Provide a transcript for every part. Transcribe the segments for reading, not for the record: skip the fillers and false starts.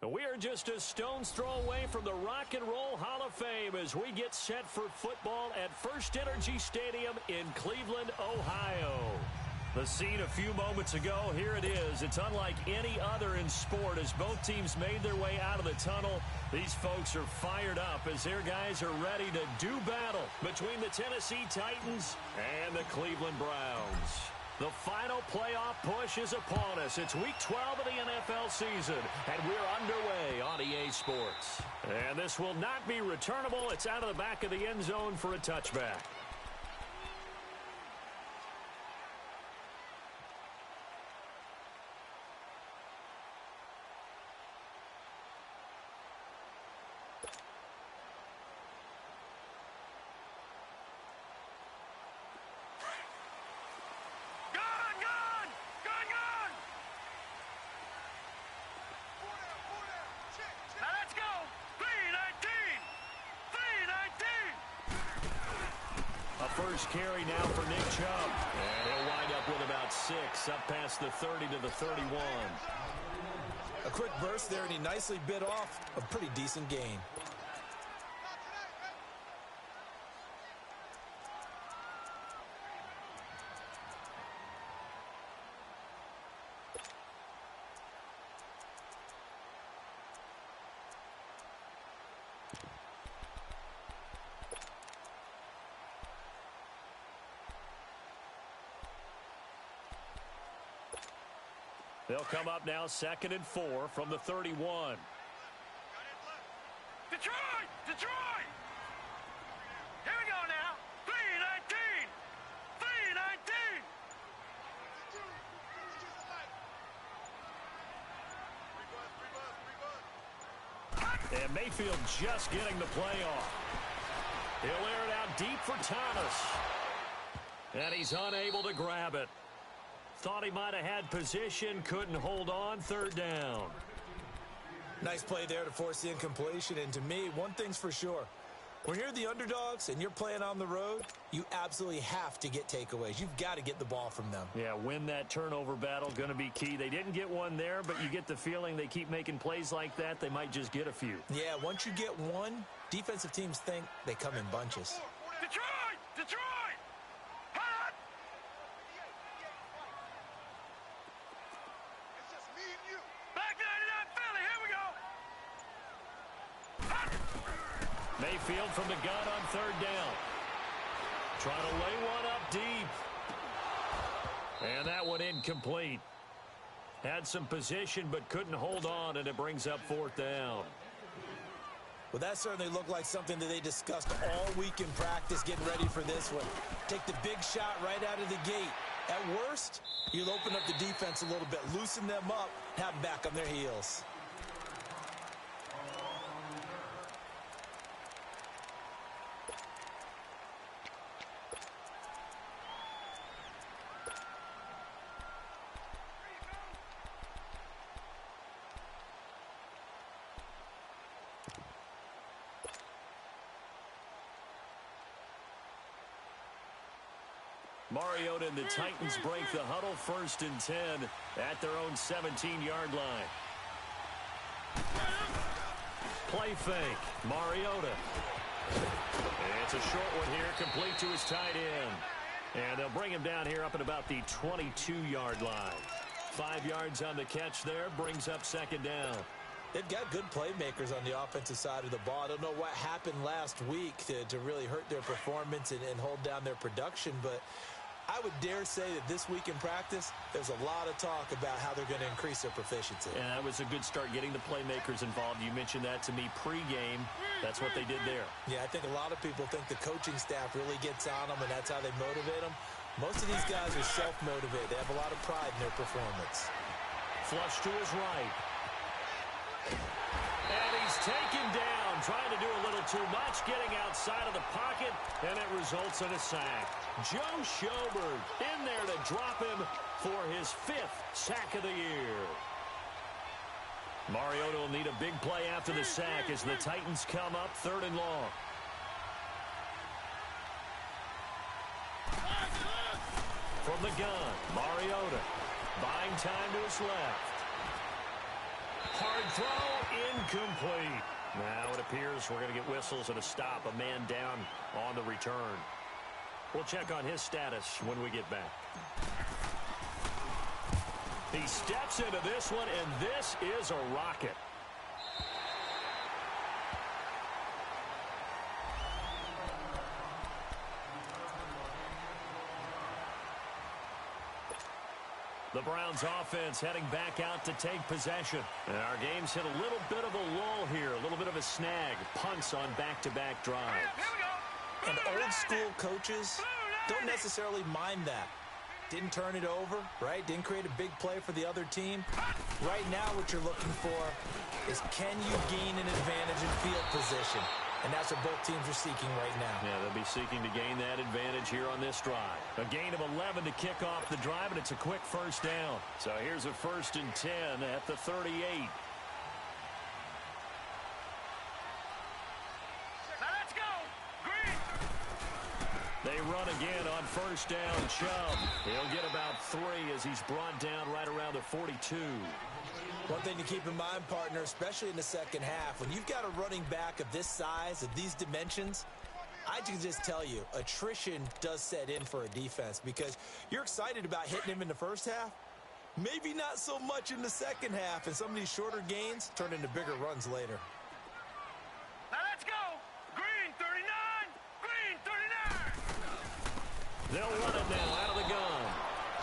We are just a stone's throw away from the Rock and Roll Hall of Fame as we get set for football at First Energy Stadium in Cleveland, Ohio. The scene a few moments ago, here it is. It's unlike any other in sport as both teams made their way out of the tunnel. These folks are fired up as their guys are ready to do battle between the Tennessee Titans and the Cleveland Browns. The final playoff push is upon us. It's Week 12 of the NFL season, and we're underway on EA Sports. And this will not be returnable. It's out of the back of the end zone for a touchback. First carry now for Nick Chubb. And he'll wind up with about 6, up past the 30 to the 31. A quick burst there, and he nicely bit off a pretty decent gain. They'll come up now 2nd and 4 from the 31. Detroit! Detroit! Here we go now. 3-19! 3-19! And Mayfield just getting the play off. He'll air it out deep for Thomas. And he's unable to grab it. Thought he might have had position, couldn't hold on, 3rd down. Nice play there to force the incompletion, and to me, one thing's for sure. When you're the underdogs and you're playing on the road, you absolutely have to get takeaways. You've got to get the ball from them. Yeah, win that turnover battle, going to be key. They didn't get one there, but you get the feeling they keep making plays like that, they might just get a few. Yeah, once you get one, defensive teams think they come in bunches. Detroit! Detroit! Mayfield from the gun on 3rd down. Trying to lay one up deep. And that one incomplete. Had some position but couldn't hold on, and it brings up 4th down. Well, that certainly looked like something that they discussed all week in practice getting ready for this one. Take the big shot right out of the gate. At worst, you'll open up the defense a little bit, loosen them up, have them back on their heels. Mariota and the Titans break the huddle, 1st and 10 at their own 17-yard line. Play fake. Mariota. It's a short one here, complete to his tight end. And they'll bring him down here up at about the 22-yard line. 5 yards on the catch there, brings up 2nd down. They've got good playmakers on the offensive side of the ball. I don't know what happened last week to really hurt their performance and hold down their production, but I would dare say that this week in practice, there's a lot of talk about how they're going to increase their proficiency. And that was a good start getting the playmakers involved. You mentioned that to me pregame. That's what they did there. Yeah, I think a lot of people think the coaching staff really gets on them, and that's how they motivate them. Most of these guys are self-motivated. They have a lot of pride in their performance. Flush to his right. And he's taken down, trying to do a little too much, getting outside of the pocket, and it results in a sack. Joe Schobert in there to drop him for his 5th sack of the year. Mariota will need a big play after the sack as the Titans come up 3rd and long. From the gun, Mariota buying time to his left. Hard throw incomplete. Now it appears we're going to get whistles and a stop. A man down on the return. We'll check on his status when we get back. He steps into this one, and this is a rocket. The Browns offense heading back out to take possession. And our game's hit a little bit of a lull here, a little bit of a snag. Punts on back-to-back drives. And old-school coaches don't necessarily mind that. Didn't turn it over, right? Didn't create a big play for the other team. Right now what you're looking for is can you gain an advantage in field position? And that's what both teams are seeking right now. Yeah, they'll be seeking to gain that advantage here on this drive. A gain of 11 to kick off the drive, and it's a quick first down. So here's a 1st and 10 at the 38. Now let's go. Green. They run again on 1st down. Chubb. He'll get about 3 as he's brought down right around the 42. One thing to keep in mind, partner, especially in the second half, when you've got a running back of this size, of these dimensions, I can just tell you, attrition does set in for a defense because you're excited about hitting him in the first half. Maybe not so much in the second half, and some of these shorter gains turn into bigger runs later. Now let's go. Green 39. Green 39. They'll run it now out of the gun.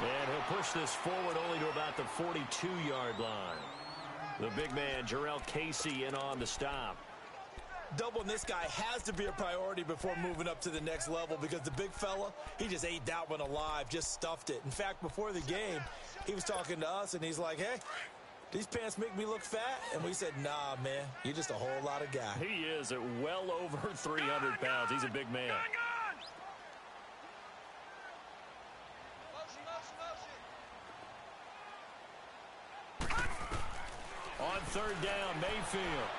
And he'll push this forward only to about the 42-yard line. The big man, Jarrell Casey, in on the stop. Doubling this guy has to be a priority before moving up to the next level because the big fella, he just ate that one alive, just stuffed it. In fact, before the game, he was talking to us, and he's like, hey, these pants make me look fat? And we said, nah, man, you're just a whole lot of guy. He is at well over 300 pounds. He's a big man. On 3rd down, Mayfield.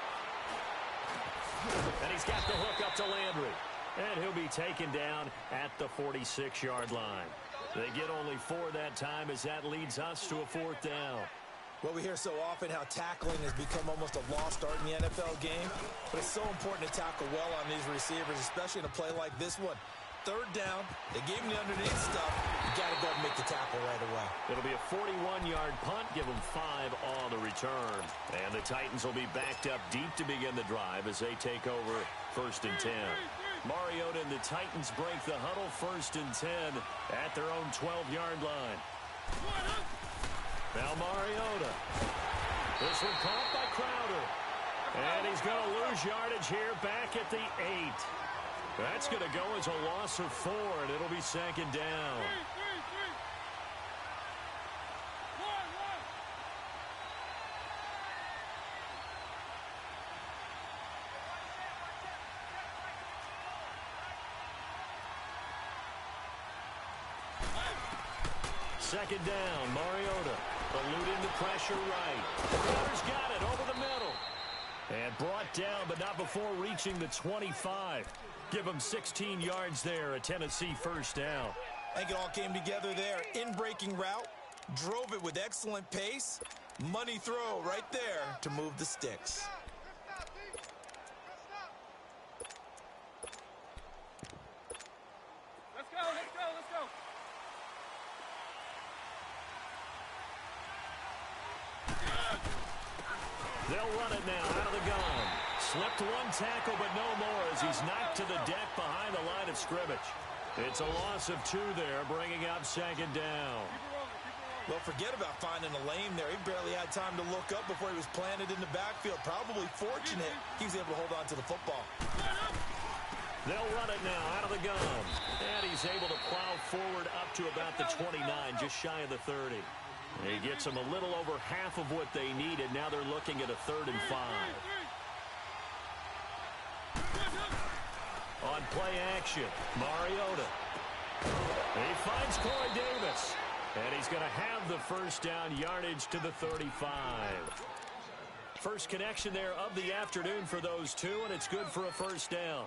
And he's got the hook up to Landry. And he'll be taken down at the 46-yard line. They get only 4 that time as that leads us to a 4th down. Well, we hear so often how tackling has become almost a lost art in the NFL game. But it's so important to tackle well on these receivers, especially in a play like this one. 3rd down, they gave him the underneath stuff. You got to go and make the tackle right away. It'll be a 41-yard punt, give them 5 on the return. And the Titans will be backed up deep to begin the drive as they take over 1st and 10. Mariota and the Titans break the huddle, 1st and 10 at their own 12-yard line. Now Mariota. This one caught by Crowder. And he's going to lose yardage here back at the 8. That's going to go as a loss of 4, and it'll be 2nd down. Second down, Mariota eluding the pressure right. Crowder's got it over the middle. And brought down, but not before reaching the 25. Give him 16 yards there, a Tennessee 1st down. I think it all came together there. In-breaking route, drove it with excellent pace. Money throw right there to move the sticks. Let's go, let's go, let's go. They'll run it now out of the gun. Slipped 1 tackle, but no more as he's knocked to the deck behind the line of scrimmage. It's a loss of 2 there, bringing up 2nd down. Well, forget about finding a lane there. He barely had time to look up before he was planted in the backfield. Probably fortunate he was able to hold on to the football. They'll run it now out of the gun. And he's able to plow forward up to about the 29, just shy of the 30. He gets them a little over half of what they needed. Now they're looking at a 3rd and 5. On play action, Mariota. He finds Corey Davis. And he's going to have the 1st down, yardage to the 35. First connection there of the afternoon for those 2, and it's good for a 1st down.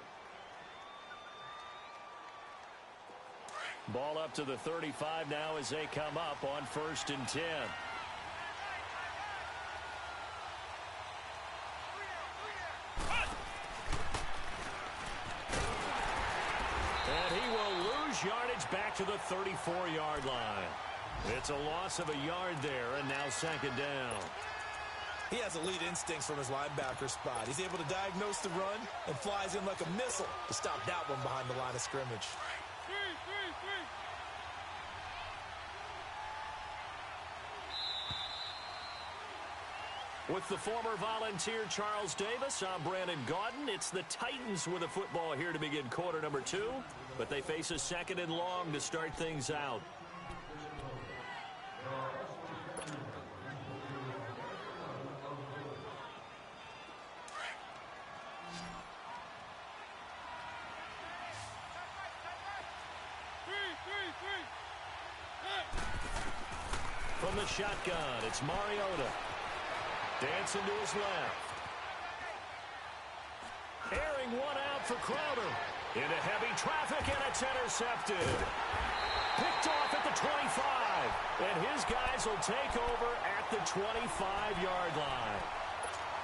Ball up to the 35 now as they come up on 1st and 10. lose yardage back to the 34-yard line. It's a loss of a yard there, and now second down. He has elite instincts from his linebacker spot. He's able to diagnose the run and flies in like a missile to stop that one behind the line of scrimmage. With the former Volunteer Charles Davis, I'm Brandon Gaudin. It's the Titans with a football here to begin quarter number 2, but they face a second and long to start things out. From the shotgun, it's Mariota. Dancing to his left. Airing one out for Crowder. Into heavy traffic, and it's intercepted. Picked off at the 25. And his guys will take over at the 25-yard line.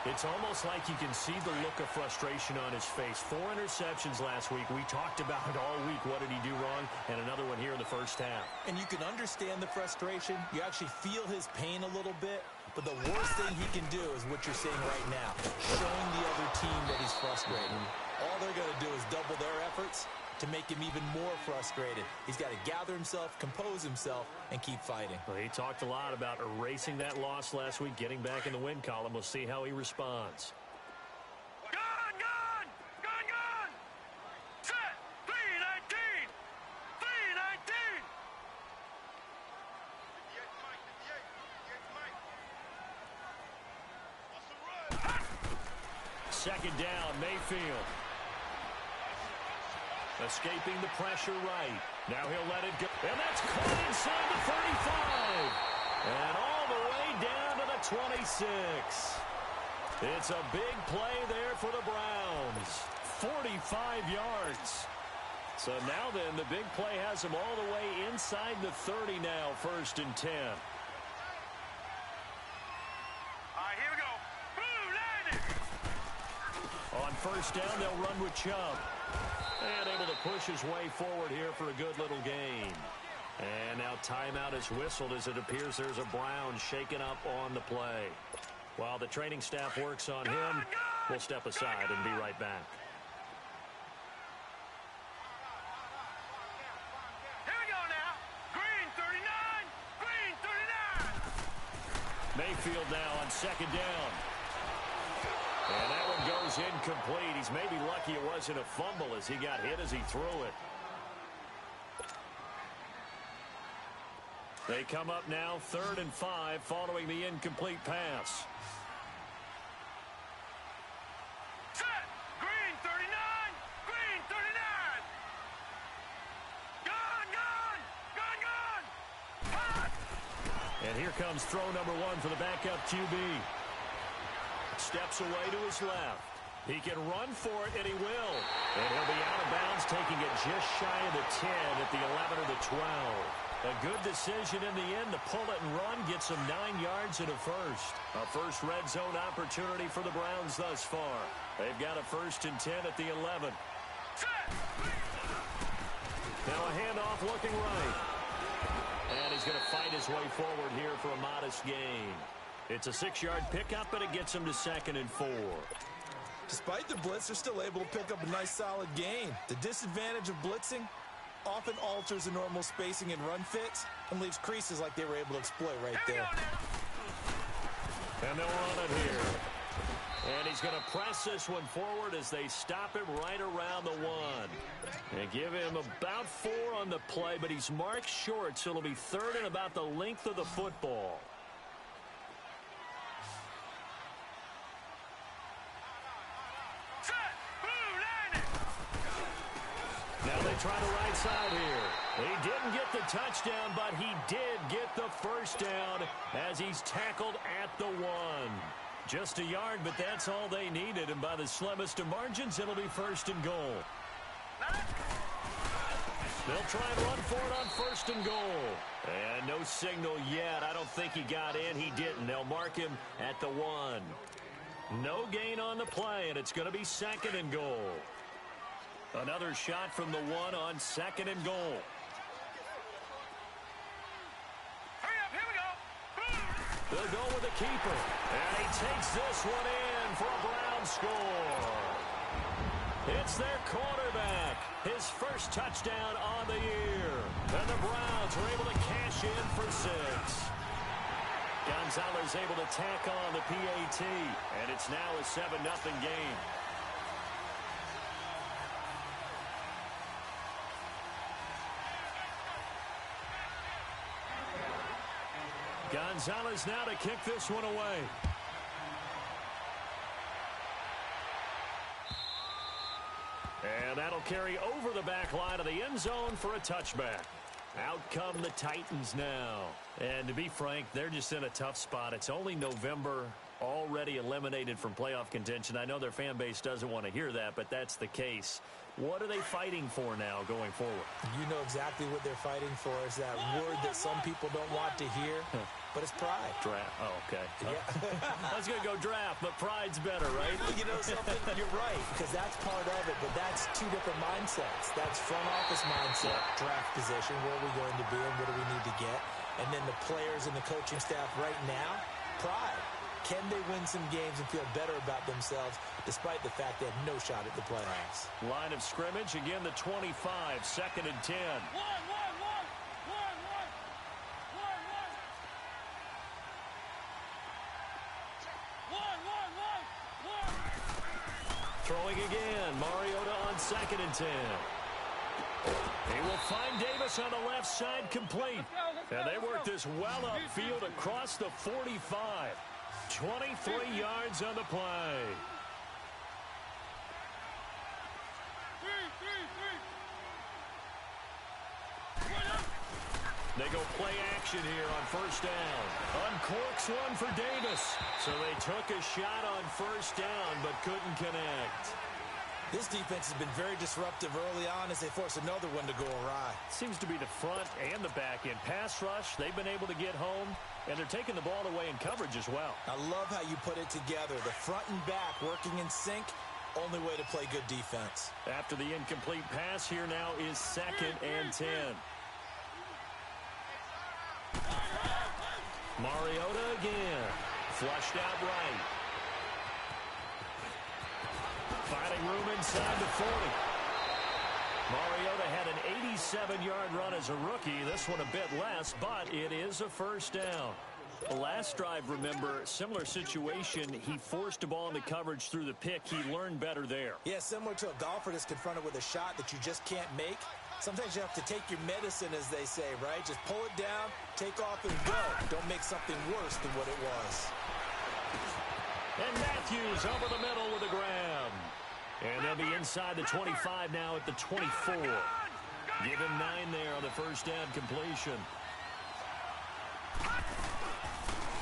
It's almost like you can see the look of frustration on his face. 4 interceptions last week. We talked about it all week. What did he do wrong? And another one here in the first half. And you can understand the frustration. You actually feel his pain a little bit. But the worst thing he can do is what you're saying right now, showing the other team that he's frustrated. All they're going to do is double their efforts to make him even more frustrated. He's got to gather himself, compose himself, and keep fighting. Well, he talked a lot about erasing that loss last week, getting back in the win column. We'll see how he responds. Gun, gun! Gun, gun! Set! 319! 319! Second down, Mayfield. Escaping the pressure right. Now he'll let it go. And that's caught inside the 35. And all the way down to the 26. It's a big play there for the Browns. 45 yards. So now then, the big play has him all the way inside the 30 now, 1st and 10. All right, here we go. Boom, landed! On first down, they'll run with Chubb. And able to push his way forward here for a good little gain. And now timeout is whistled as it appears there's a Brown shaken up on the play. While the training staff works on him, we'll step aside and be right back. Here we go now. Green 39! Green 39! Mayfield now on second down. And that one goes incomplete. He's maybe lucky it wasn't a fumble as he got hit as he threw it. They come up now 3rd and 5 following the incomplete pass. Set! Green 39! Green 39! Gun, gun! Gun, gun! Hot! And here comes throw number 1 for the backup QB. Steps away to his left. He can run for it, and he will. And he'll be out of bounds, taking it just shy of the 10 at the 11 or the 12. A good decision in the end to pull it and run, gets him 9 yards and a first. A first red zone opportunity for the Browns thus far. They've got a 1st and 10 at the 11. Set! Now a handoff looking right. And he's going to fight his way forward here for a modest gain. It's a 6-yard pickup, and it gets him to 2nd and 4. Despite the blitz, they're still able to pick up a nice solid gain. The disadvantage of blitzing often alters the normal spacing and run fits and leaves creases like they were able to exploit right there. And they'll run it here. And he's going to press this one forward as they stop him right around the 1. And give him about 4 on the play, but he's marked short, so it'll be 3rd and about the length of the football. Now they try the right side here. He didn't get the touchdown, but he did get the first down as he's tackled at the 1. Just a yard, but that's all they needed, and by the slimmest of margins, it'll be 1st and goal. They'll try and run for it on 1st and goal. And no signal yet. I don't think he got in. He didn't. They'll mark him at the 1. No gain on the play, and it's going to be 2nd and goal. Another shot from the one on 2nd and goal. Hurry up, here we go. They'll go with the keeper. And he takes this one in for a Brown score. It's their quarterback. His first touchdown on the year. And the Browns are able to cash in for 6. Gonzalez able to tack on the PAT. And it's now a 7-0 game. Gonzalez now to kick this one away. And that'll carry over the back line of the end zone for a touchback. Out come the Titans now. And to be frank, they're just in a tough spot. It's only November, already eliminated from playoff contention. I know their fan base doesn't want to hear that, but that's the case. What are they fighting for now going forward? You know exactly what they're fighting for. Is that word that some people don't want to hear, but it's pride. Draft. Oh, okay. Yeah. I was going to go draft, but pride's better, right? You know something? You're right, because that's part of it, but that's two different mindsets. That's front office mindset, draft position, where are we going to be and what do we need to get? And then the players and the coaching staff right now, pride. Can they win some games and feel better about themselves despite the fact they have no shot at the playoffs? Line of scrimmage, again the 25, 2nd and 10. Throwing again, Mariota on 2nd and 10. He will find Davis on the left side, complete. And they work this well upfield across the 45. 23 yards on the play. They go play action here on 1st down. Uncorks one for Davis. So they took a shot on 1st down, but couldn't connect. This defense has been very disruptive early on as they force another one to go awry. Seems to be the front and the back end. Pass rush, they've been able to get home, and they're taking the ball away in coverage as well. I love how you put it together. The front and back working in sync, only way to play good defense. After the incomplete pass, here now is 2nd and 10. Mariota again. Flushed out right. Finding room inside the 40. Mariota had an 87-yard run as a rookie. This one a bit less, but it is a 1st down. The last drive, remember, similar situation. He forced a ball into coverage through the pick. He learned better there. Yeah, similar to a golfer that's confronted with a shot that you just can't make. Sometimes you have to take your medicine, as they say, right? Just pull it down, take off, and go. Don't make something worse than what it was. And Matthews over the middle with a grab. And they'll be inside the 25 now at the 24. Give him 9 there on the 1st down completion.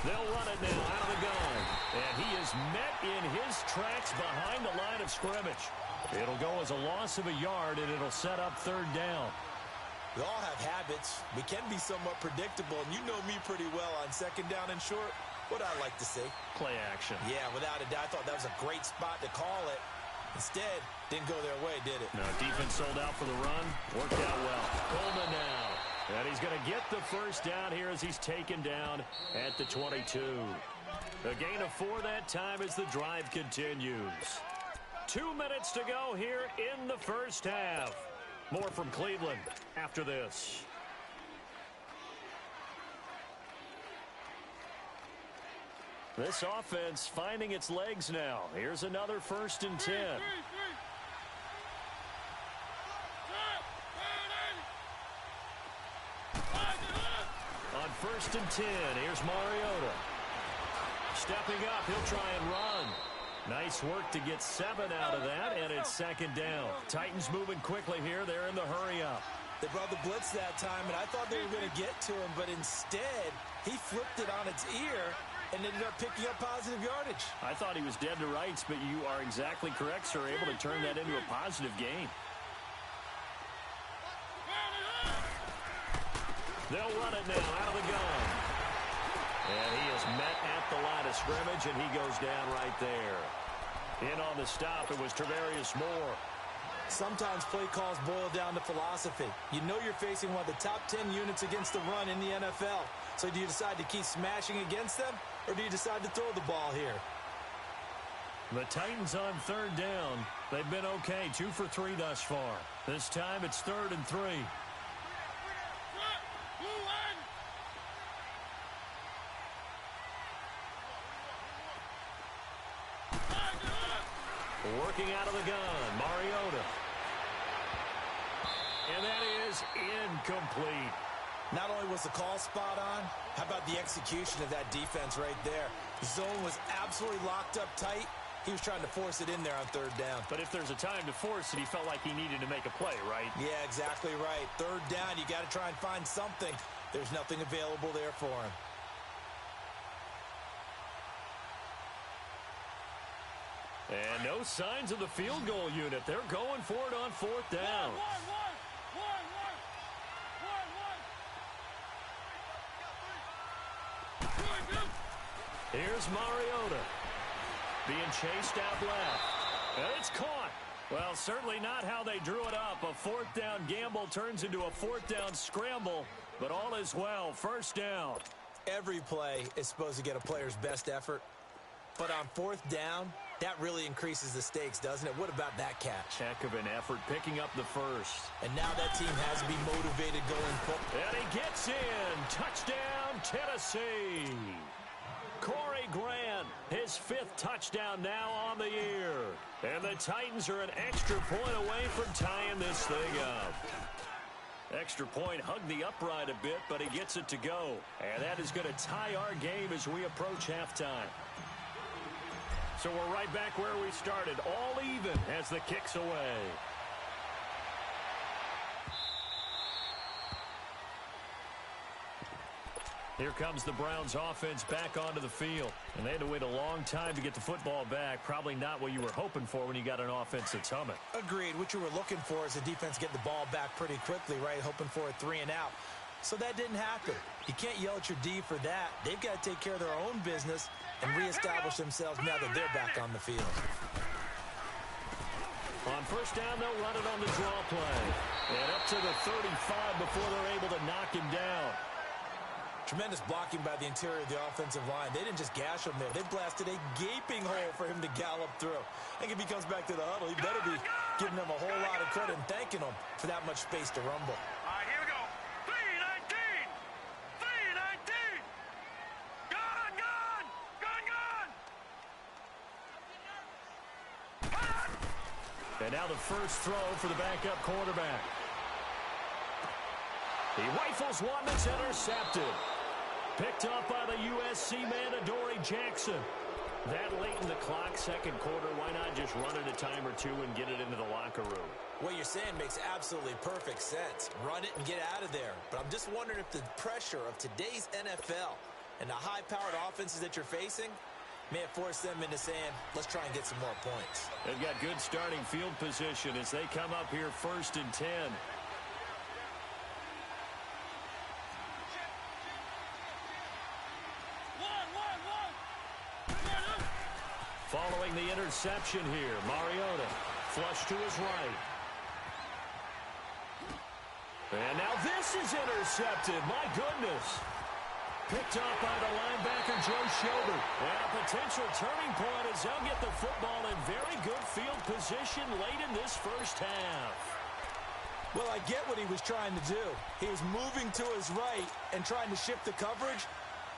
They'll run it now out of the gun. And he is met in his tracks behind the line of scrimmage. It'll go as a loss of a yard, and it'll set up 3rd down. We all have habits. We can be somewhat predictable, and you know me pretty well on 2nd down and short. What I like to see. Play action. Yeah, without a doubt. I thought that was a great spot to call it. Instead, didn't go their way, did it? No, defense sold out for the run. Worked out well. Coleman now. And he's going to get the 1st down here as he's taken down at the 22. A gain of 4 that time as the drive continues. 2 minutes to go here in the 1st half. More from Cleveland after this. This offense finding its legs now. Here's another 1st and 10. On 1st and 10, here's Mariota. Stepping up, he'll try and run. Nice work to get 7 out of that, and it's 2nd down. Titans moving quickly here. They're in the hurry up. They brought the blitz that time, and I thought they were going to get to him, but instead, he flipped it on its ear and ended up picking up positive yardage. I thought he was dead to rights, but you are exactly correct, sir. Able to turn that into a positive gain. They'll run it now out of the gun. And he is met at the line of scrimmage, and he goes down right there. In on the stop, it was Travarius Moore. Sometimes play calls boil down to philosophy. You know you're facing one of the top 10 units against the run in the NFL. So do you decide to keep smashing against them, or do you decide to throw the ball here? The Titans on third down. They've been okay, 2 for 3 thus far. This time it's 3rd and 3. Working out of the gun, Mariota. And that is incomplete. Not only was the call spot on, how about the execution of that defense right there? The zone was absolutely locked up tight. He was trying to force it in there on third down. But if there's a time to force it, he felt like he needed to make a play, right? Yeah, exactly right. Third down, you got to try and find something. There's nothing available there for him. And no signs of the field goal unit. They're going for it on 4th down. Here's Mariota. Being chased out left. And it's caught. Well, certainly not how they drew it up. A 4th down gamble turns into a 4th down scramble. But all is well. 1st down. Every play is supposed to get a player's best effort. But on 4th down, that really increases the stakes, doesn't it? What about that catch? Heck of an effort picking up the first. And now that team has to be motivated going forward. And he gets in. Touchdown, Tennessee. Corey Grant, his 5th touchdown now on the year. And the Titans are an extra point away from tying this thing up. Extra point hugged the upright a bit, but he gets it to go. And that is going to tie our game as we approach halftime. So we're right back where we started, all even as the kick's away. Here comes the Browns offense back onto the field. And they had to wait a long time to get the football back. Probably not what you were hoping for when you got an offense that's humming. Agreed. What you were looking for is the defense get the ball back pretty quickly, right? Hoping for a 3 and out. So that didn't happen. You can't yell at your D for that. They've got to take care of their own business and reestablish themselves now that they're back on the field. On 1st down, they'll run it on the draw play. And up to the 35 before they're able to knock him down. Tremendous blocking by the interior of the offensive line. They didn't just gash him there. They blasted a gaping hole for him to gallop through. I think if he comes back to the huddle, he better be giving them a whole lot of credit and thanking them for that much space to rumble. All right, here we go. 319. 319. Gone, gone. Gone, gone. And now the first throw for the backup quarterback. He rifles one that's intercepted. Picked up by the USC man, Adoree Jackson. That late in the clock, 2nd quarter, why not just run it a time or two and get it into the locker room? What you're saying makes absolutely perfect sense. Run it and get out of there. But I'm just wondering if the pressure of today's NFL and the high-powered offenses that you're facing may have forced them into saying, let's try and get some more points. They've got good starting field position as they come up here 1st and 10. Following the interception here, Mariota flush to his right. And now this is intercepted. My goodness. Picked up by the linebacker, Joe Schobert. And a potential turning point as they'll get the football in very good field position late in this 1st half. Well, I get what he was trying to do. He was moving to his right and trying to shift the coverage.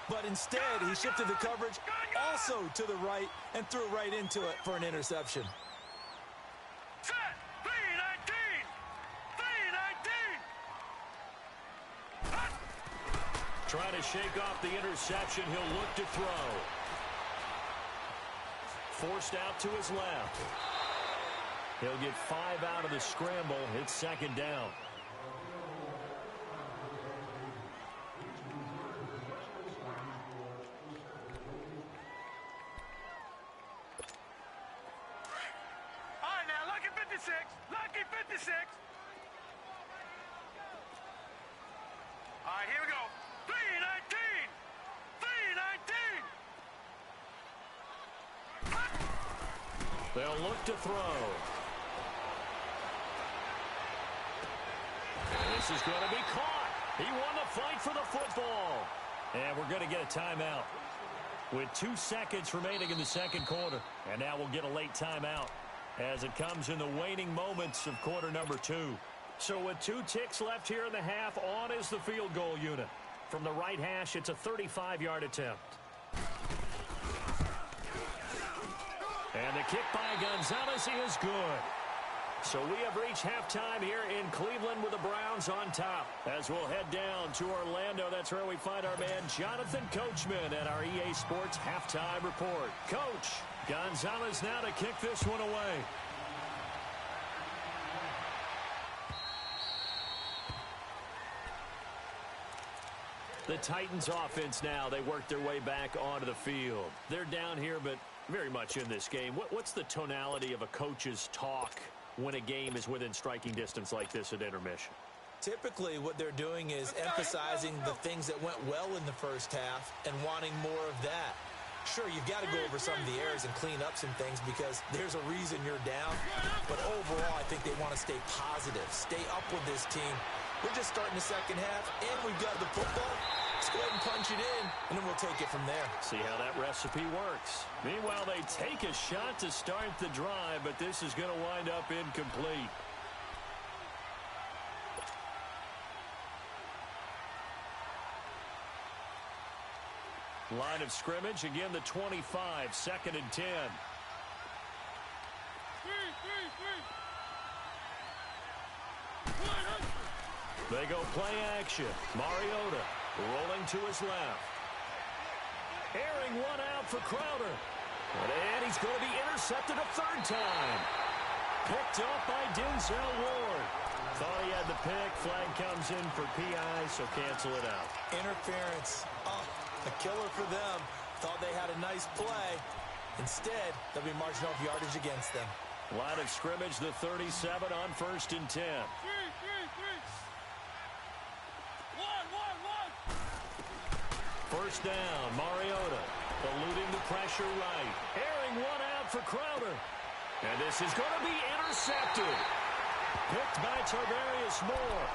But instead, he shifted the coverage also to the right and threw right into it for an interception. Set. 319. 319. Trying to shake off the interception. He'll look to throw. Forced out to his left. He'll get 5 out of the scramble. It's 2nd down. Lucky 56. All right, here we go. 319. 319. They'll look to throw. This is going to be caught. He won the fight for the football. And we're going to get a timeout with 2 seconds remaining in the second quarter. And now we'll get a late timeout as it comes in the waning moments of quarter number 2. So with 2 ticks left here in the half, on is the field goal unit. From the right hash, it's a 35-yard attempt. And the kick by Gonzalez is good. So we have reached halftime here in Cleveland with the Browns on top. As we'll head down to Orlando, that's where we find our man Jonathan Coachman at our EA Sports Halftime Report. Coach, Gonzalez now to kick this one away. The Titans offense now, they work their way back onto the field. They're down here, but very much in this game. What's the tonality of a coach's talk when a game is within striking distance like this at intermission? Typically, what they're doing is emphasizing the things that went well in the first half and wanting more of that. Sure, you've got to go over some of the errors and clean up some things because there's a reason you're down. But overall, I think they want to stay positive, stay up with this team. We're just starting the second half, and we've got the football. Let's go ahead and punch it in, and then we'll take it from there. See how that recipe works. Meanwhile, they take a shot to start the drive, but this is going to wind up incomplete. Line of scrimmage, again the 25, 2nd and 10. They go play action. Mariota rolling to his left. Airing one out for Crowder. And he's going to be intercepted a 3rd time. Picked up by Denzel Ward. Thought he had the pick. Flag comes in for PI, so cancel it out. Interference. Oh, a killer for them. Thought they had a nice play. Instead, they'll be marching off yardage against them. Line of scrimmage, the 37 on 1st and 10. First down, Mariota eluding the pressure right. Airing one out for Crowder. And this is going to be intercepted. Picked by Tarvarius Moore.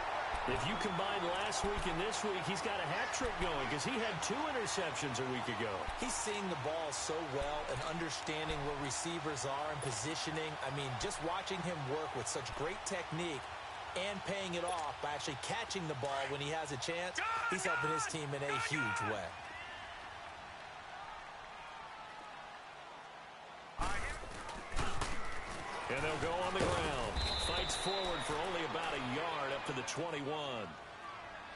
If you combine last week and this week, he's got a hat trick going because he had 2 interceptions a week ago. He's seeing the ball so well and understanding where receivers are and positioning. I mean, just watching him work with such great technique and paying it off by actually catching the ball when he has a chance, he's helping his team in a huge way. And they'll go on the ground. Fights forward for only about a yard up to the 21.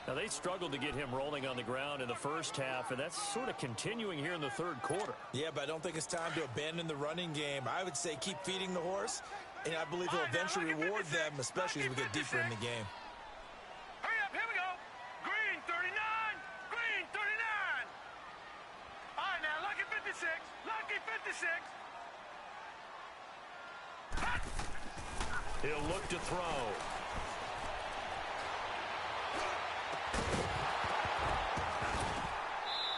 Now, they struggled to get him rolling on the ground in the first half, and that's sort of continuing here in the 3rd quarter. Yeah, but I don't think it's time to abandon the running game. I would say keep feeding the horse, and I believe he'll eventually reward them, especially as we get deeper in the game. Hurry up, here we go. Green 39, green 39. All right, now, lucky 56, lucky 56. He'll look to throw.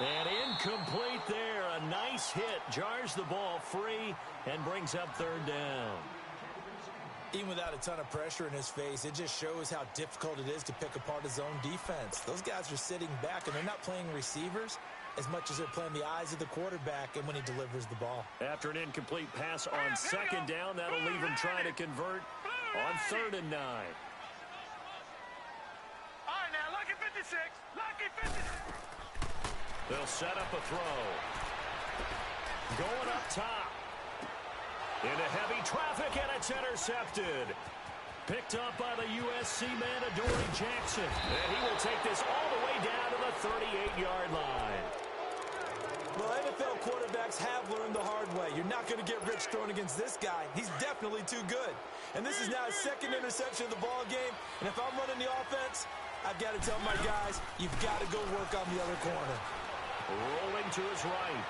And incomplete there. A nice hit. Jars the ball free and brings up 3rd down. Even without a ton of pressure in his face, it just shows how difficult it is to pick apart his own defense. Those guys are sitting back, and they're not playing receivers as much as they're playing the eyes of the quarterback and when he delivers the ball. After an incomplete pass on 2nd down, that'll leave him trying to convert on 3rd and 9. All right, now, lucky 56, lucky 56. They'll set up a throw. Going up top. Into heavy traffic, and it's intercepted. Picked up by the USC man, Adoree Jackson. And he will take this all the way down to the 38-yard line. Well, NFL quarterbacks have learned the hard way. You're not going to get rich throwing against this guy. He's definitely too good. And this is now his 2nd interception of the ball game. And if I'm running the offense, I've got to tell my guys, you've got to go work on the other corner. Rolling to his right.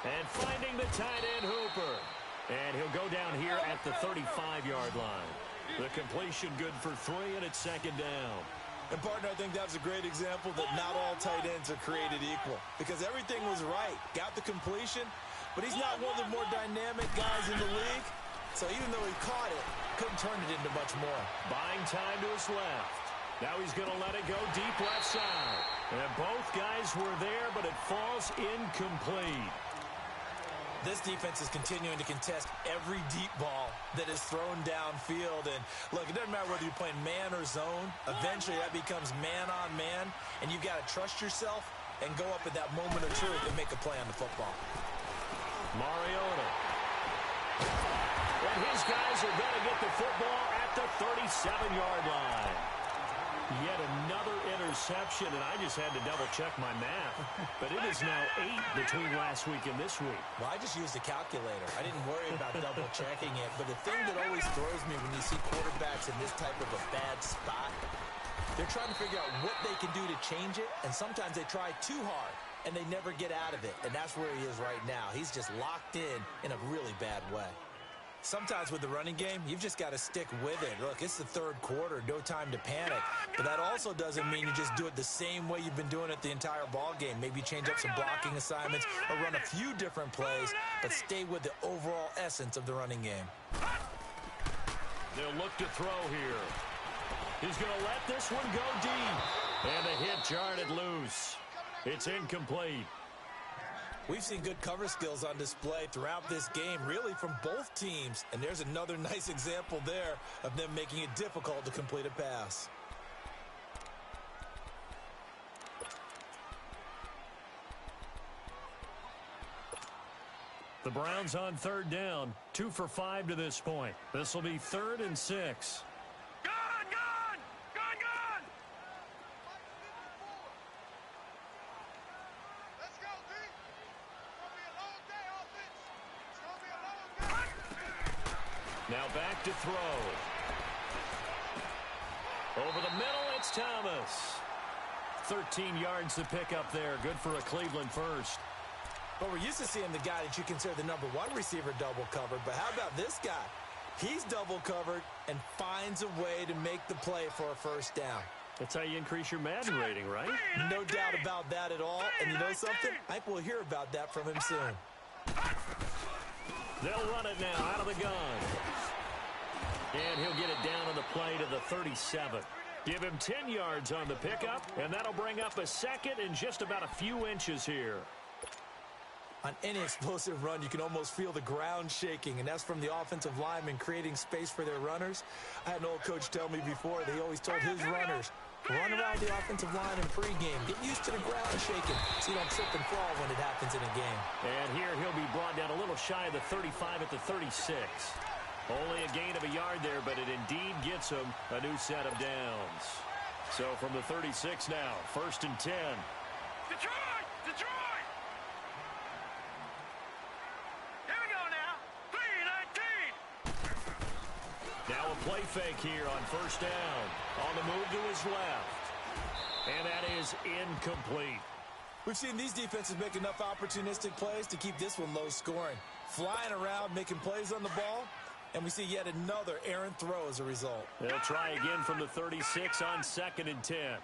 And finding the tight end, Hooper. And he'll go down here at the 35-yard line. The completion good for 3, and it's 2nd down. And, partner, I think that was a great example that not all tight ends are created equal. Because everything was right. Got the completion, but he's not one of the more dynamic guys in the league. So even though he caught it, couldn't turn it into much more. Buying time to his left. Now he's going to let it go deep left side. And both guys were there, but it falls incomplete. This defense is continuing to contest every deep ball that is thrown downfield. And look, it doesn't matter whether you're playing man or zone. Eventually that becomes man on man, and you've got to trust yourself and go up at that moment of truth and make a play on the football. Mariota. And his guys are going to get the football at the 37-yard line. Yet another interception, and I just had to double-check my math. But it is now 8 between last week and this week. Well, I just used a calculator. I didn't worry about double-checking it. But the thing that always throws me when you see quarterbacks in this type of a bad spot, they're trying to figure out what they can do to change it, and sometimes they try too hard, and they never get out of it. And that's where he is right now. He's just locked in a really bad way. Sometimes with the running game, you've just got to stick with it. Look, it's the third quarter, no time to panic. But that also doesn't mean you just do it the same way you've been doing it the entire ball game. Maybe change up some blocking assignments or run a few different plays, but stay with the overall essence of the running game. They'll look to throw here. He's going to let this one go deep. And the hit jarred it loose. It's incomplete. We've seen good cover skills on display throughout this game, really from both teams. And there's another nice example there of them making it difficult to complete a pass. The Browns on third down, 2 for 5 to this point. This will be 3rd and 6. Now back to throw. Over the middle, it's Thomas. 13 yards to pick up there. Good for a Cleveland first. But we're used to seeing the guy that you consider the number 1 receiver double covered. But how about this guy? He's double covered and finds a way to make the play for a first down. That's how you increase your Madden rating, right? No doubt about that at all. And you know something? I think we'll hear about that from him soon. They'll run it now out of the gun. And he'll get it down on the play to the 37. Give him 10 yards on the pickup, and that'll bring up a second and just about a few inches here. On any explosive run, you can almost feel the ground shaking, and that's from the offensive linemen creating space for their runners. I had an old coach tell me before, they always told his runners, run around the offensive line in pregame. Get used to the ground shaking so you don't trip and fall when it happens in a game. And here he'll be brought down a little shy of the 35 at the 36. Only a gain of a yard there, but it indeed gets him a new set of downs. So from the 36 now, 1st and 10. Detroit! Detroit! Here we go now. 3-19. Now a play fake here on 1st down. On the move to his left. And that is incomplete. We've seen these defenses make enough opportunistic plays to keep this one low scoring. Flying around, making plays on the ball. And we see yet another errant throw as a result. They'll try again from the 36 on 2nd and 10. Here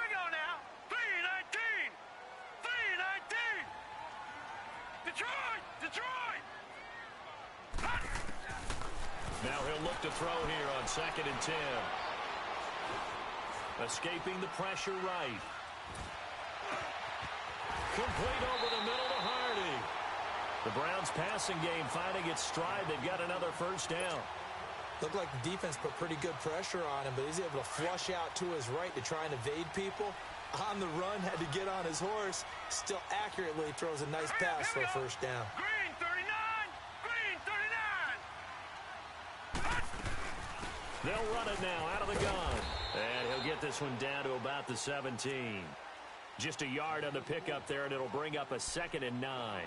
we go now. 3-19. 3-19. Detroit! Detroit! Now he'll look to throw here on 2nd and 10. Escaping the pressure right. Complete over the middle to Hardy. The Browns passing game finding its stride. They've got another 1st down. Looked like the defense put pretty good pressure on him, but he's able to flush out to his right to try and evade people. On the run, had to get on his horse. Still accurately throws a nice pass for a 1st down. Green 39. Green 39. They'll run it now out of the gun. And he'll get this one down to about the 17. Just a yard on the pickup there, and it'll bring up a 2nd and 9.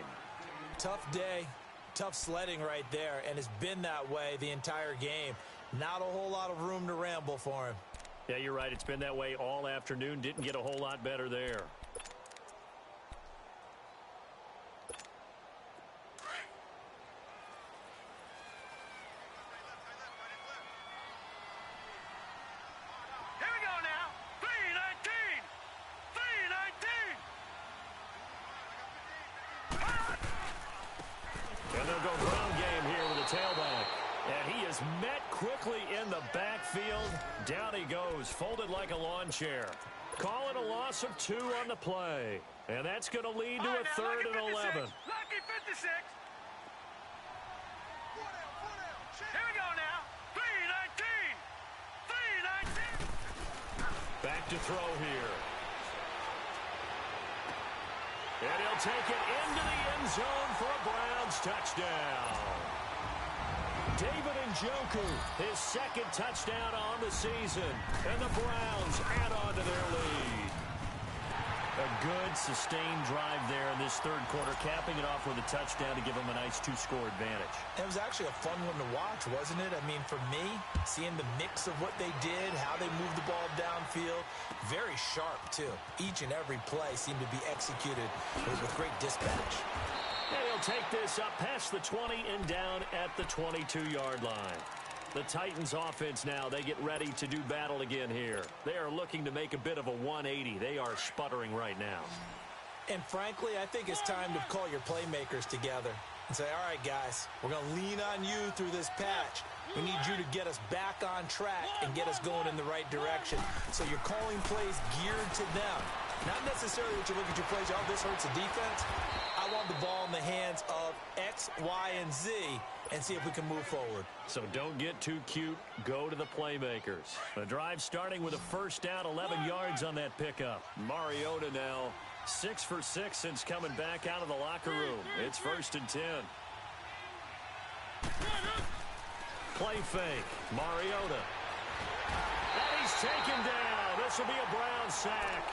Tough day, tough sledding right there, and it's been that way the entire game. Not a whole lot of room to ramble for him. Yeah, you're right. It's been that way all afternoon. Didn't get a whole lot better there. Here we go now. 3-19. 3-19. And they'll go ground game here with a tail He's met quickly in the backfield. Down he goes, folded like a lawn chair. Call it a loss of 2 on the play. And that's going to lead to a 3rd and 11. Lucky 56. Here we go now. 319. 319. Back to throw here. And he'll take it into the end zone for a Browns touchdown. David Njoku, his 2nd touchdown on the season. And the Browns add on to their lead. A good, sustained drive there in this 3rd quarter, capping it off with a touchdown to give them a nice 2-score advantage. It was actually a fun one to watch, wasn't it? I mean, for me, seeing the mix of what they did, how they moved the ball downfield, very sharp, too. Each and every play seemed to be executed with great dispatch. And he'll take this up past the 20 and down at the 22-yard line. The Titans offense now, they get ready to do battle again here. They are looking to make a bit of a 180. They are sputtering right now. And frankly, I think it's time to call your playmakers together and say, all right, guys, we're going to lean on you through this patch. We need you to get us back on track and get us going in the right direction. So you're calling plays geared to them. Not necessarily that you look at your plays, oh, this hurts the defense. I want the ball in the hands of X, Y, and Z and see if we can move forward. So don't get too cute. Go to the playmakers. The drive starting with a 1st down, 11 yards on that pickup. Mariota now 6 for 6 since coming back out of the locker room. It's 1st and 10. Play fake. Mariota. And he's taken down. This will be a Brown sack.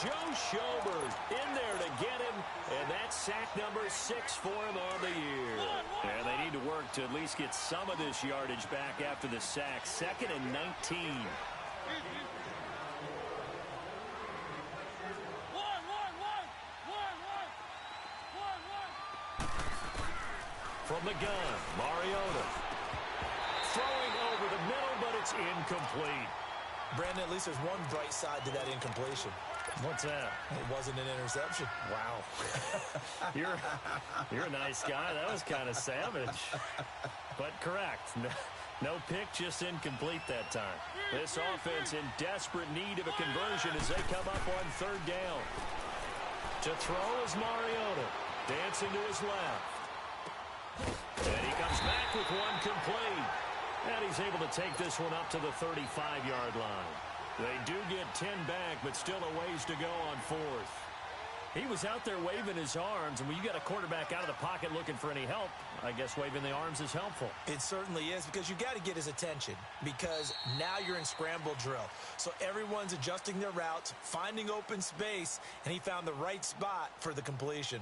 Joe Schobert in there to get him, and that's sack number 6 for him on the year. And they need to work to at least get some of this yardage back after the sack. 2nd and 19. From the gun, Mariota. Throwing over the middle, but it's incomplete. Brandon, at least there's one bright side to that incompletion. What's that? It wasn't an interception. Wow. You're a nice guy. That was kind of savage. But correct. No pick, just incomplete that time. This offense in desperate need of a conversion as they come up on 3rd down. To throw is Mariota. Dancing to his left. And he comes back with one complete. And he's able to take this one up to the 35-yard line. They do get 10 back, but still a ways to go on 4th. He was out there waving his arms, and when you got a quarterback out of the pocket looking for any help, I guess waving the arms is helpful. It certainly is, because you got to get his attention, because now you're in scramble drill. So everyone's adjusting their routes, finding open space, and he found the right spot for the completion.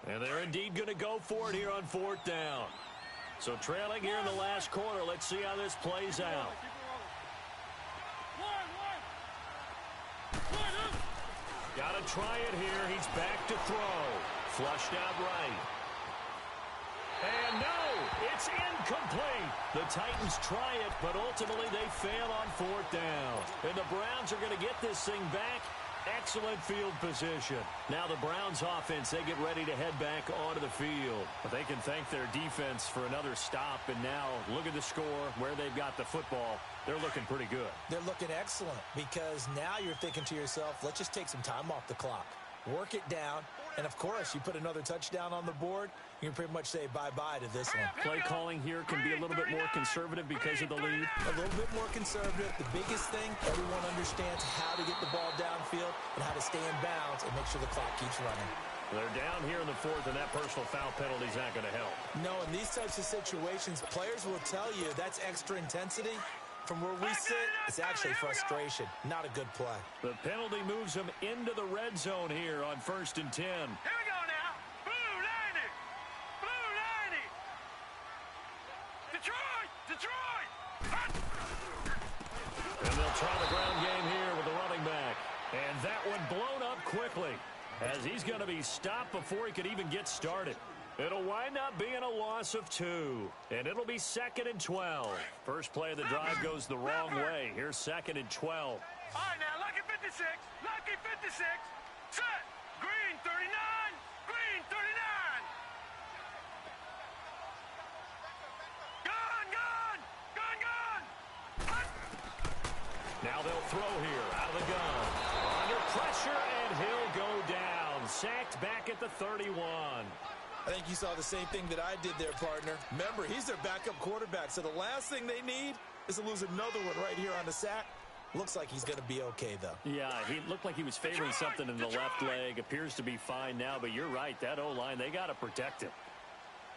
And they're indeed going to go for it here on 4th down. So trailing here in the last quarter. Let's see how this plays out. Got to try it here. He's back to throw. Flushed out right. And no, it's incomplete. The Titans try it, but ultimately they fail on 4th down. And the Browns are going to get this thing back. Excellent field position. Now the Browns offense, they get ready to head back onto the field. But they can thank their defense for another stop. And now look at the score, where they've got the football. They're looking pretty good. They're looking excellent, because now you're thinking to yourself, let's just take some time off the clock. Work it down. And, of course, you put another touchdown on the board, you can pretty much say bye-bye to this one. Play calling here can be a little bit more conservative because of the lead. A little bit more conservative. The biggest thing, everyone understands how to get the ball downfield and how to stay in bounds and make sure the clock keeps running. They're down here in the 4th, and that personal foul penalty is not going to help. No, in these types of situations, players will tell you that's extra intensity. From where we sit, it's actually frustration. Not a good play. The penalty moves them into the red zone here on 1st and 10. Here we go now. Blue 90. Blue 90. Detroit. Detroit. And they'll try the ground game here with the running back. And that one blown up quickly, as he's going to be stopped before he could even get started. It'll wind up being a loss of 2, and it'll be 2nd and 12. First play of the drive goes the wrong way. Here's 2nd and 12. All right, now, lucky 56. Lucky 56. Set. Green 39. Green 39. Gun, gun. Gun, gun. Hut. Now they'll throw here out of the gun. Under pressure, and he'll go down. Sacked back at the 31. I think you saw the same thing that I did there, partner. Remember, he's their backup quarterback, so the last thing they need is to lose another one right here on the sack. Looks like he's going to be okay, though. Yeah, he looked like he was favoring something in the left leg. Appears to be fine now, but you're right. That O-line, they got to protect him.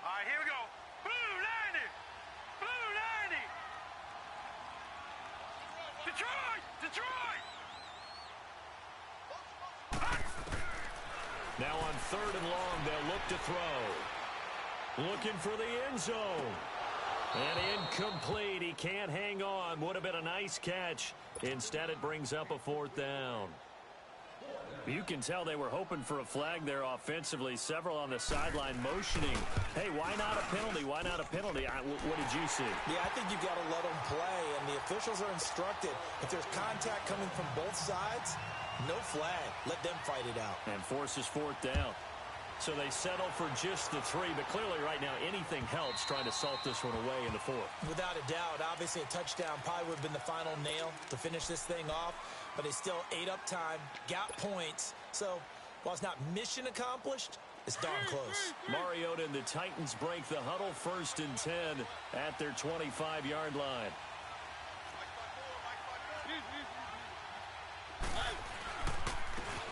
All right, here we go. Blue 90. Blue 90. Detroit. Detroit. Now on 3rd and long, they'll look to throw. Looking for the end zone. And incomplete. He can't hang on. Would have been a nice catch. Instead, it brings up a 4th down. You can tell they were hoping for a flag there offensively. Several on the sideline motioning. Hey, why not a penalty? Why not a penalty? What did you see? Yeah, I think you've got to let them play, and the officials are instructed. If there's contact coming from both sides, no flag. Let them fight it out. And forces 4th down. So they settle for just the 3, but clearly right now anything helps trying to salt this one away in the 4th. Without a doubt, obviously a touchdown probably would have been the final nail to finish this thing off, but they still ate up time, got points. So while it's not mission accomplished, it's darn close. Mariota and the Titans break the huddle, 1st and 10 at their 25-yard line.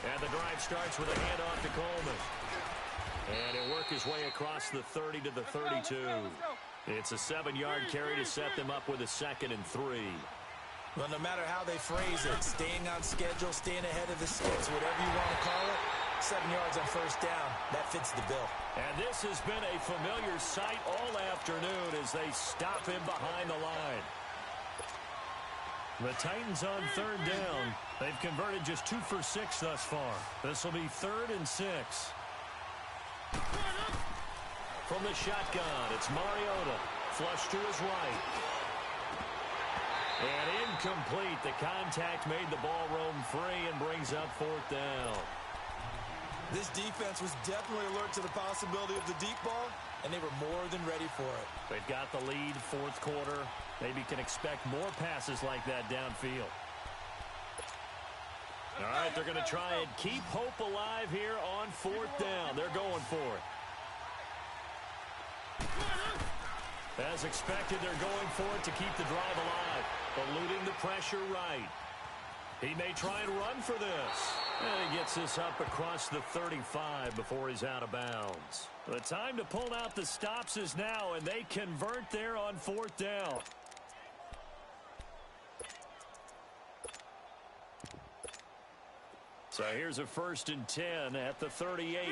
And the drive starts with a handoff to Coleman. And he'll work his way across the 30 to the 32. It's a 7-yard carry to set them up with a 2nd and 3. Well, no matter how they phrase it, staying on schedule, staying ahead of the sticks, whatever you want to call it, 7 yards on 1st down, that fits the bill. And this has been a familiar sight all afternoon as they stop him behind the line. The Titans on 3rd down. They've converted just 2 for 6 thus far. This will be 3rd and 6. From the shotgun, it's Mariota. Flush to his right. And incomplete. The contact made the ball roam free and brings up 4th down. This defense was definitely alert to the possibility of the deep ball, and they were more than ready for it. They've got the lead, 4th quarter. Maybe can expect more passes like that downfield. All right, they're going to try and keep hope alive here on 4th down. They're going for it. As expected, they're going for it to keep the drive alive, eluding the pressure right. He may try and run for this. And he gets this up across the 35 before he's out of bounds. The time to pull out the stops is now, and they convert there on 4th down. So here's a 1st and 10 at the 38.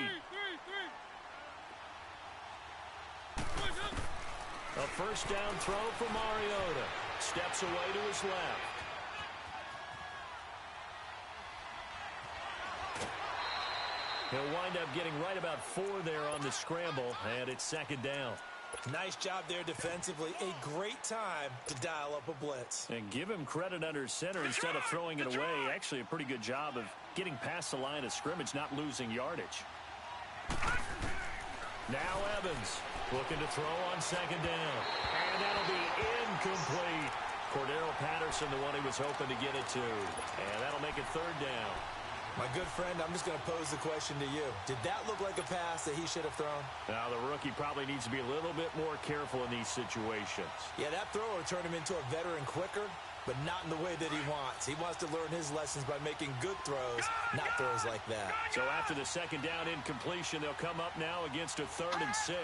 A 1st down throw for Mariota. Steps away to his left. He'll wind up getting right about 4 there on the scramble, and it's 2nd down. Nice job there defensively. A great time to dial up a blitz. And give him credit under center instead of throwing it away. Actually a pretty good job of getting past the line of scrimmage, not losing yardage. Now Evans looking to throw on 2nd down. And that'll be incomplete. Cordero Patterson, the one he was hoping to get it to. And that'll make it 3rd down. My good friend, I'm just going to pose the question to you. Did that look like a pass that he should have thrown? Now, the rookie probably needs to be a little bit more careful in these situations. Yeah, that throw will turn him into a veteran quicker, but not in the way that he wants. He wants to learn his lessons by making good throws, not throws like that. So after the 2nd down incompletion, they'll come up now against a 3rd and 6. All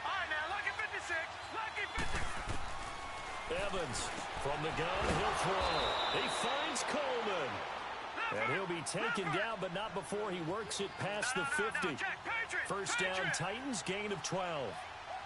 right, now, lucky 56. Lucky 56. Evans from the gun, he'll throw. He finds Coleman. And he'll be taken down, but not before he works it past the 50. 1st down, Titans, gain of 12.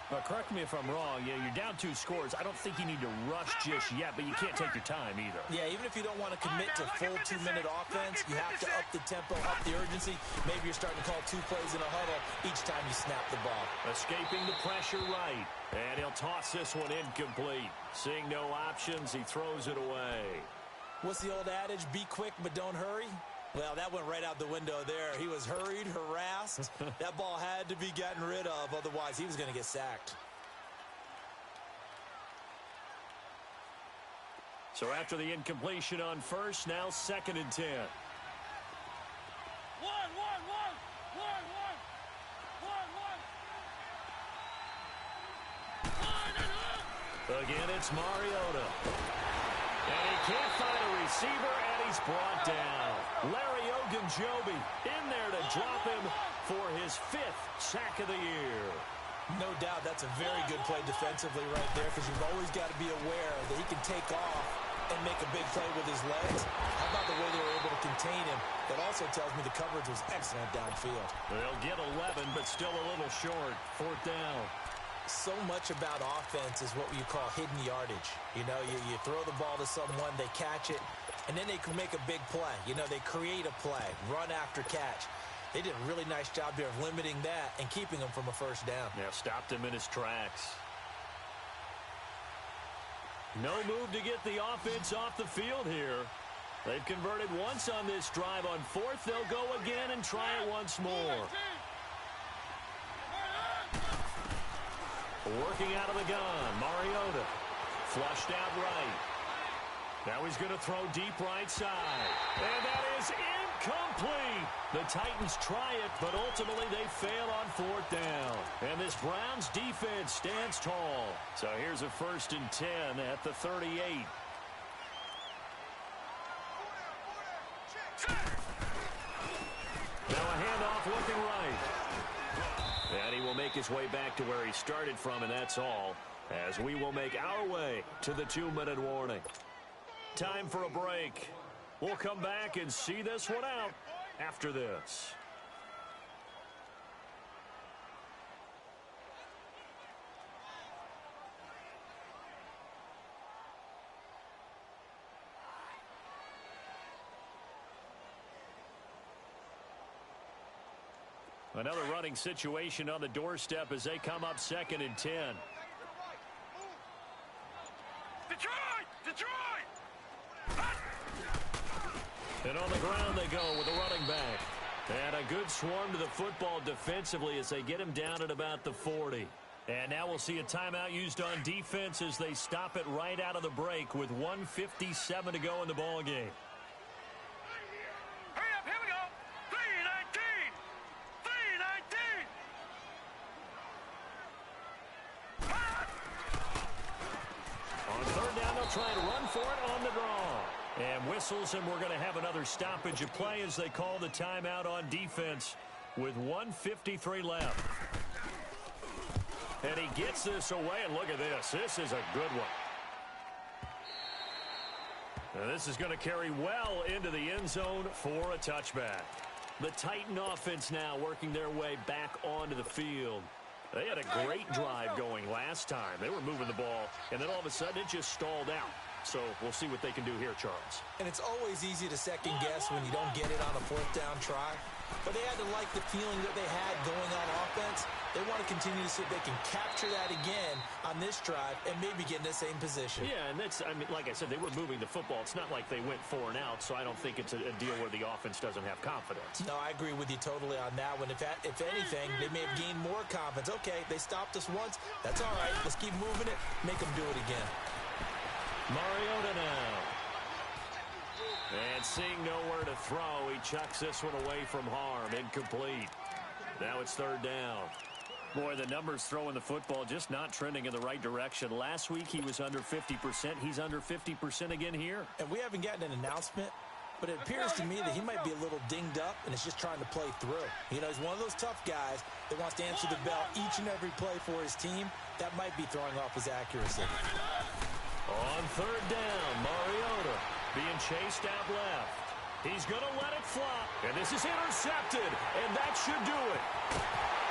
Correct me if I'm wrong. Yeah, you're down 2 scores. I don't think you need to rush just yet, but you can't take your time either. Yeah, even if you don't want to commit to full 2-minute offense, you have to up the tempo, up the urgency. Maybe you're starting to call 2 plays in a huddle each time you snap the ball. Escaping the pressure right. And he'll toss this one incomplete. Seeing no options, he throws it away. What's the old adage? Be quick, but don't hurry. Well, that went right out the window there. He was hurried, harassed. That ball had to be gotten rid of, otherwise he was going to get sacked. So after the incompletion on first, now 2nd and 10. Again, it's Mariota. And he can't find a receiver, and he's brought down. Larry Ogunjobi in there to drop him for his 5th sack of the year. No doubt that's a very good play defensively right there, because you've always got to be aware that he can take off and make a big play with his legs. How about the way they were able to contain him? That also tells me the coverage was excellent downfield. They'll get 11, but still a little short. 4th down. So much about offense is what you call hidden yardage. You know, you throw the ball to someone, they catch it, and then they can make a big play. You know, they create a play, run after catch. They did a really nice job here of limiting that and keeping him from a 1st down. Yeah, stopped him in his tracks. No move to get the offense off the field here. They've converted once on this drive. On 4th, they'll go again and try it once more. Working out of the gun, Mariota. Flushed out right. Now he's going to throw deep right side. And that is incomplete. The Titans try it, but ultimately they fail on 4th down. And this Browns defense stands tall. So here's a 1st and 10 at the 38. Now a handoff looking right. And he will make his way back to where he started from, and that's all, as we will make our way to the 2-minute warning. Time for a break. We'll come back and see this one out after this. Another running situation on the doorstep as they come up 2nd and 10. Detroit! And on the ground they go with a running back. And a good swarm to the football defensively as they get him down at about the 40. And now we'll see a timeout used on defense as they stop it right out of the break with 1:57 to go in the ball game. Hurry up, here we go! 3:19! 3:19! On 3rd down, they'll try and run for it on the draw. And whistles, and we're going to have another stoppage of play as they call the timeout on defense with 1:53 left. And he gets this away, and look at this. This is a good one. And this is going to carry well into the end zone for a touchback. The Titan offense now working their way back onto the field. They had a great drive going last time. They were moving the ball, and then all of a sudden it just stalled out. So we'll see what they can do here, Charles. And it's always easy to second guess when you don't get it on a 4th down try. But they had to like the feeling that they had going on offense. They want to continue to see if they can capture that again on this drive and maybe get in the same position. Yeah, and that's, I mean, like I said, they were moving the football. It's not like they went 4 and out, so I don't think it's a deal where the offense doesn't have confidence. No, I agree with you totally on that one. If anything, they may have gained more confidence. Okay, they stopped us once. That's all right. Let's keep moving it. Make them do it again. Mariota now. And seeing nowhere to throw, he chucks this one away from harm. Incomplete. Now it's 3rd down. Boy, the numbers throwing the football just not trending in the right direction. Last week he was under 50%. He's under 50% again here. And we haven't gotten an announcement, but it appears to me that he might be a little dinged up and is just trying to play through. You know, he's one of those tough guys that wants to answer the bell each and every play for his team. That might be throwing off his accuracy. On 3rd down, Mariota being chased out left. He's going to let it flop. And this is intercepted. And that should do it.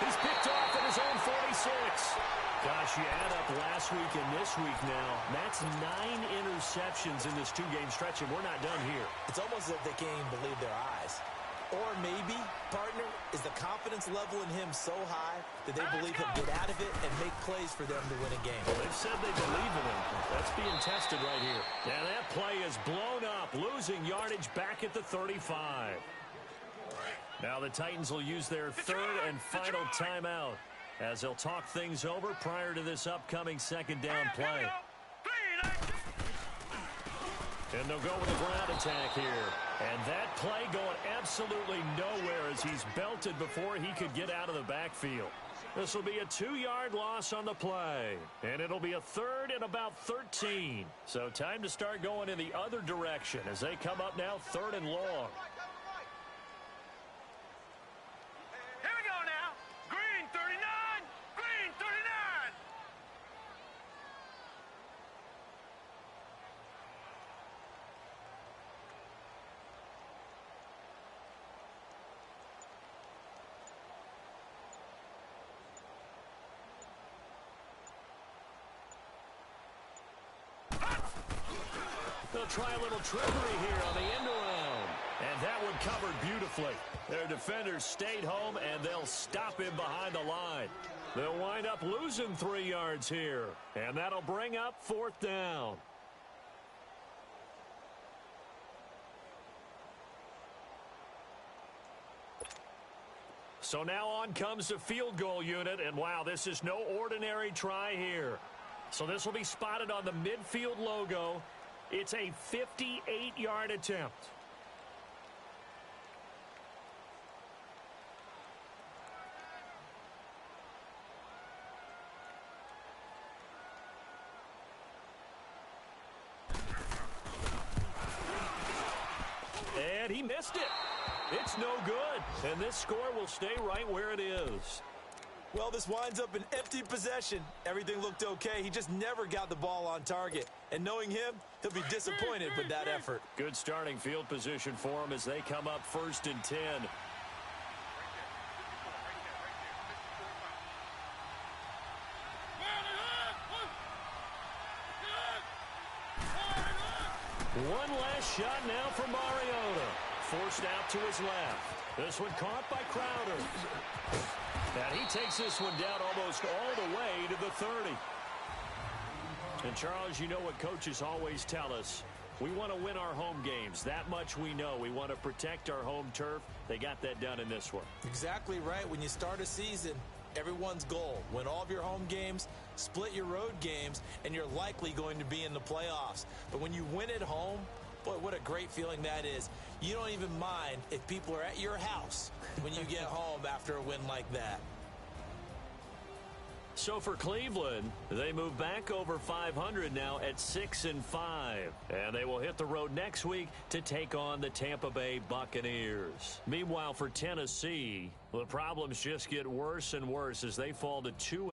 He's picked off at his own 46. Gosh, you add up last week and this week now. That's 9 interceptions in this two-game stretch, and we're not done here. It's almost as if they can't even believe their eyes. Or maybe, partner, is the confidence level in him so high that they believe he'll get out of it and make plays for them to win a game. Well, they've said they believe in him. That's being tested right here. And that play is blown up, losing yardage back at the 35. Now the Titans will use their third and final timeout as they'll talk things over prior to this upcoming second down play. And they'll go with a ground attack here. And that play going absolutely nowhere as he's belted before he could get out of the backfield. This will be a 2-yard loss on the play. And it'll be a third and about 13. So time to start going in the other direction as they come up now third and long. Here we go now. Green 39. Green 39. They'll try a little trickery here on the end around. And that one covered beautifully. Their defenders stayed home, and they'll stop him behind the line. They'll wind up losing 3 yards here. And that'll bring up fourth down. So now on comes the field goal unit. And, wow, this is no ordinary try here. So this will be spotted on the midfield logo. It's a 58-yard attempt. And he missed it. It's no good. And this score will stay right where it is. Well, this winds up an empty possession. Everything looked okay. He just never got the ball on target. And knowing him, he'll be disappointed with that effort. Good starting field position for him as they come up 1st and 10. One last shot now for Mariota. Forced out to his left. This one caught by Crowder. And he takes this one down almost all the way to the 30. And, Charles, you know what coaches always tell us. We want to win our home games. That much we know. We want to protect our home turf. They got that done in this one. Exactly right. When you start a season, everyone's goal, win all of your home games, split your road games, and you're likely going to be in the playoffs. But when you win at home, boy, what a great feeling that is. You don't even mind if people are at your house when you get home after a win like that. So for Cleveland, they move back over 500 now at 6-5. And they will hit the road next week to take on the Tampa Bay Buccaneers. Meanwhile, for Tennessee, the problems just get worse and worse as they fall to 2.